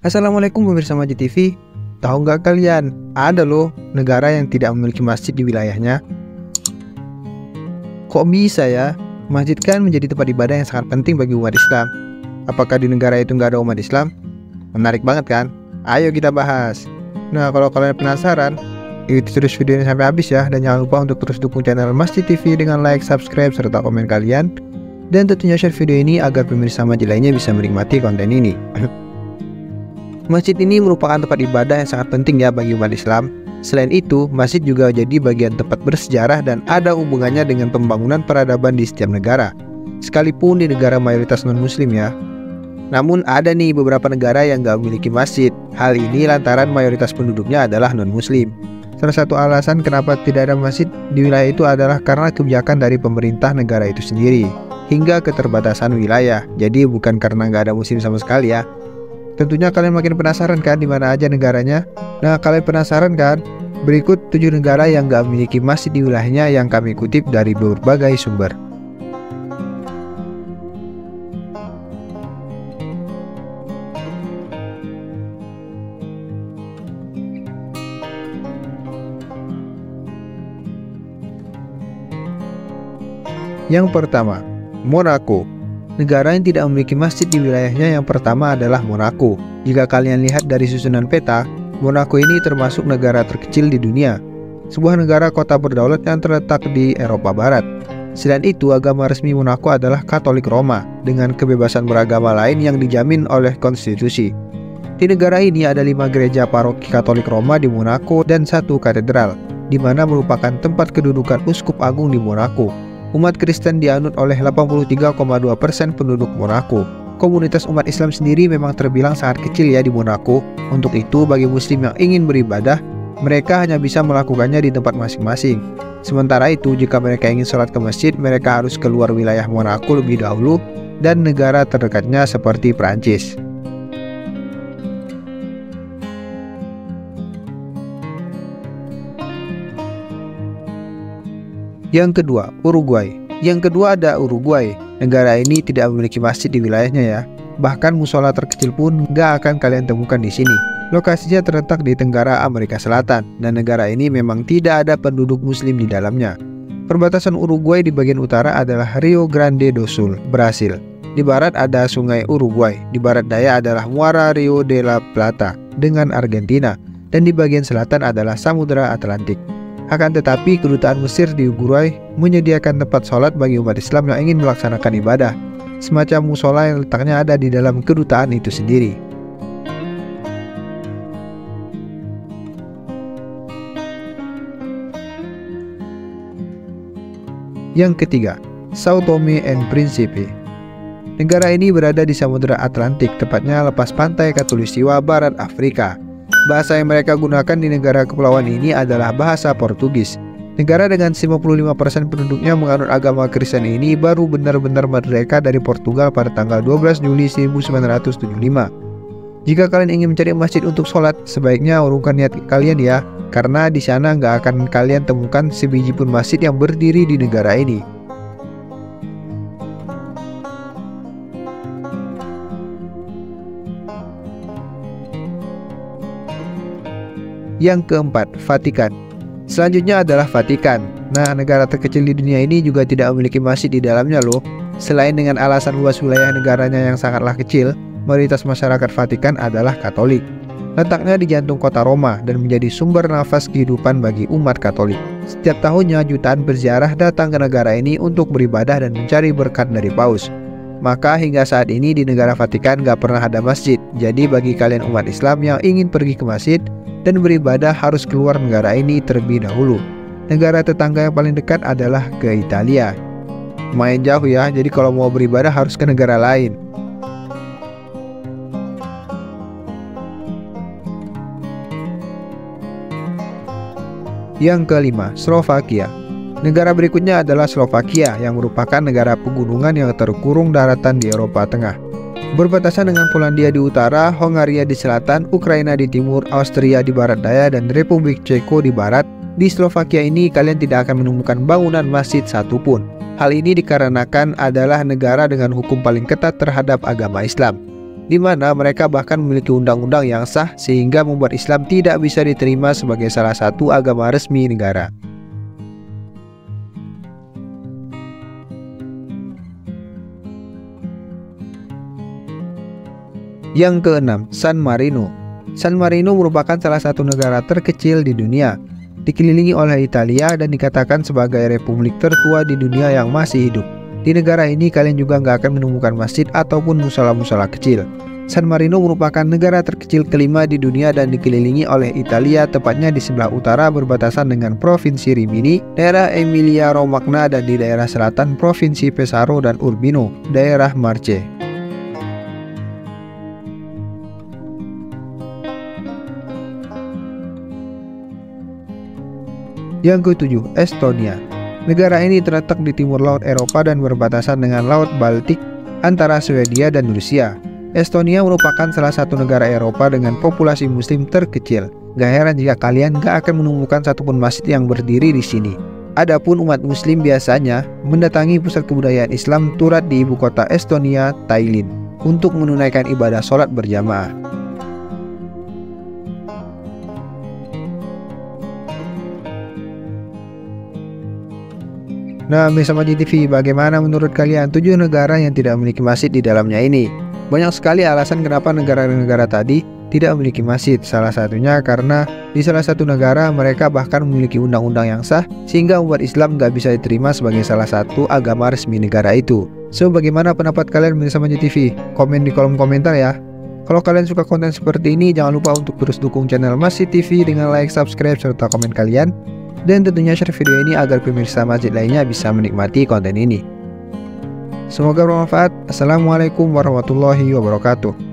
Assalamualaikum pemirsa Majid TV. Tahu nggak kalian, ada loh negara yang tidak memiliki masjid di wilayahnya. Kok bisa ya? Masjid kan menjadi tempat ibadah yang sangat penting bagi umat Islam. Apakah di negara itu nggak ada umat Islam? Menarik banget kan? Ayo kita bahas. Nah, kalau kalian penasaran, ikuti terus video ini sampai habis ya. Dan jangan lupa untuk terus dukung channel Masjid TV dengan like, subscribe, serta komen kalian. Dan tentunya share video ini agar pemirsa Majid lainnya bisa menikmati konten ini. Masjid ini merupakan tempat ibadah yang sangat penting ya bagi umat Islam. Selain itu, masjid juga jadi bagian tempat bersejarah dan ada hubungannya dengan pembangunan peradaban di setiap negara, sekalipun di negara mayoritas non-muslim ya. Namun ada nih beberapa negara yang gak memiliki masjid. Hal ini lantaran mayoritas penduduknya adalah non-muslim. Salah satu alasan kenapa tidak ada masjid di wilayah itu adalah karena kebijakan dari pemerintah negara itu sendiri, hingga keterbatasan wilayah. Jadi bukan karena gak ada muslim sama sekali ya. Tentunya kalian makin penasaran kan di mana aja negaranya? Nah, kalian penasaran kan? Berikut 7 negara yang gak memiliki masjid di wilayahnya yang kami kutip dari berbagai sumber. Yang pertama, Monaco. Negara yang tidak memiliki masjid di wilayahnya yang pertama adalah Monaco. Jika kalian lihat dari susunan peta, Monaco ini termasuk negara terkecil di dunia, sebuah negara kota berdaulat yang terletak di Eropa Barat. Selain itu, agama resmi Monaco adalah Katolik Roma, dengan kebebasan beragama lain yang dijamin oleh konstitusi. Di negara ini ada 5 gereja paroki Katolik Roma di Monaco dan 1 katedral, di mana merupakan tempat kedudukan Uskup Agung di Monaco. Umat Kristen dianut oleh 83,2% penduduk Monaco. Komunitas umat Islam sendiri memang terbilang sangat kecil ya di Monaco. Untuk itu, bagi muslim yang ingin beribadah, mereka hanya bisa melakukannya di tempat masing-masing. Sementara itu, jika mereka ingin sholat ke masjid, mereka harus keluar wilayah Monaco lebih dahulu dan negara terdekatnya seperti Prancis. Yang kedua, Uruguay. Yang kedua ada Uruguay. Negara ini tidak memiliki masjid di wilayahnya ya. Bahkan musola terkecil pun gak akan kalian temukan di sini. Lokasinya terletak di Tenggara Amerika Selatan, dan negara ini memang tidak ada penduduk muslim di dalamnya. Perbatasan Uruguay di bagian utara adalah Rio Grande do Sul, Brasil. Di barat ada Sungai Uruguay. Di barat daya adalah muara Rio de la Plata dengan Argentina. Dan di bagian selatan adalah Samudra Atlantik. Akan tetapi, kedutaan Mesir di Uruguay menyediakan tempat sholat bagi umat Islam yang ingin melaksanakan ibadah, semacam musola yang letaknya ada di dalam kedutaan itu sendiri. Yang ketiga, Sao Tome and Principe. Negara ini berada di Samudra Atlantik, tepatnya lepas pantai Khatulistiwa, Barat Afrika. Bahasa yang mereka gunakan di negara kepulauan ini adalah bahasa Portugis. Negara dengan 55% penduduknya menganut agama Kristen ini baru benar-benar merdeka dari Portugal pada tanggal 12 Juli 1975. Jika kalian ingin mencari masjid untuk sholat, sebaiknya urungkan niat kalian ya, karena di sana nggak akan kalian temukan sebiji pun masjid yang berdiri di negara ini. Yang keempat, Vatikan. Selanjutnya adalah Vatikan. Nah, negara terkecil di dunia ini juga tidak memiliki masjid di dalamnya loh. Selain dengan alasan luas wilayah negaranya yang sangatlah kecil, mayoritas masyarakat Vatikan adalah Katolik. Letaknya di jantung kota Roma dan menjadi sumber nafas kehidupan bagi umat Katolik. Setiap tahunnya jutaan berziarah datang ke negara ini untuk beribadah dan mencari berkat dari Paus. Maka hingga saat ini di negara Vatikan gak pernah ada masjid. Jadi bagi kalian umat Islam yang ingin pergi ke masjid dan beribadah harus keluar negara ini terlebih dahulu. Negara tetangga yang paling dekat adalah ke Italia. Lumayan jauh ya, jadi kalau mau beribadah harus ke negara lain. Yang kelima, Slovakia. Negara berikutnya adalah Slovakia, yang merupakan negara pegunungan yang terkurung daratan di Eropa Tengah. Berbatasan dengan Polandia di utara, Hongaria di selatan, Ukraina di timur, Austria di barat daya, dan Republik Ceko di barat. Di Slovakia ini kalian tidak akan menemukan bangunan masjid satupun. Hal ini dikarenakan adalah negara dengan hukum paling ketat terhadap agama Islam. di mana mereka bahkan memiliki undang-undang yang sah sehingga membuat Islam tidak bisa diterima sebagai salah satu agama resmi negara. Yang keenam, San Marino. San Marino merupakan salah satu negara terkecil di dunia, dikelilingi oleh Italia dan dikatakan sebagai republik tertua di dunia yang masih hidup. Di negara ini kalian juga nggak akan menemukan masjid ataupun musala-musala kecil. San Marino merupakan negara terkecil kelima di dunia dan dikelilingi oleh Italia, tepatnya di sebelah utara berbatasan dengan Provinsi Rimini, daerah Emilia-Romagna, dan di daerah selatan Provinsi Pesaro dan Urbino, daerah Marche. Yang ketujuh, Estonia. Negara ini terletak di timur laut Eropa dan berbatasan dengan Laut Baltik antara Swedia dan Rusia. Estonia merupakan salah satu negara Eropa dengan populasi muslim terkecil. Gak heran jika kalian gak akan menemukan satupun masjid yang berdiri di sini. Adapun umat muslim biasanya mendatangi pusat kebudayaan Islam Turad di ibu kota Estonia, Tallinn, untuk menunaikan ibadah sholat berjamaah. Nah, bersama GTV, bagaimana menurut kalian 7 negara yang tidak memiliki masjid di dalamnya ini? Banyak sekali alasan kenapa negara-negara tadi tidak memiliki masjid. Salah satunya karena di salah satu negara mereka bahkan memiliki undang-undang yang sah sehingga umat Islam gak bisa diterima sebagai salah satu agama resmi negara itu. So, bagaimana pendapat kalian bersama GTV? Komen di kolom komentar ya. Kalau kalian suka konten seperti ini, jangan lupa untuk terus dukung channel Masjid TV dengan like, subscribe, serta komen kalian. Dan tentunya share video ini agar pemirsa masjid lainnya bisa menikmati konten ini. Semoga bermanfaat. Assalamualaikum warahmatullahi wabarakatuh.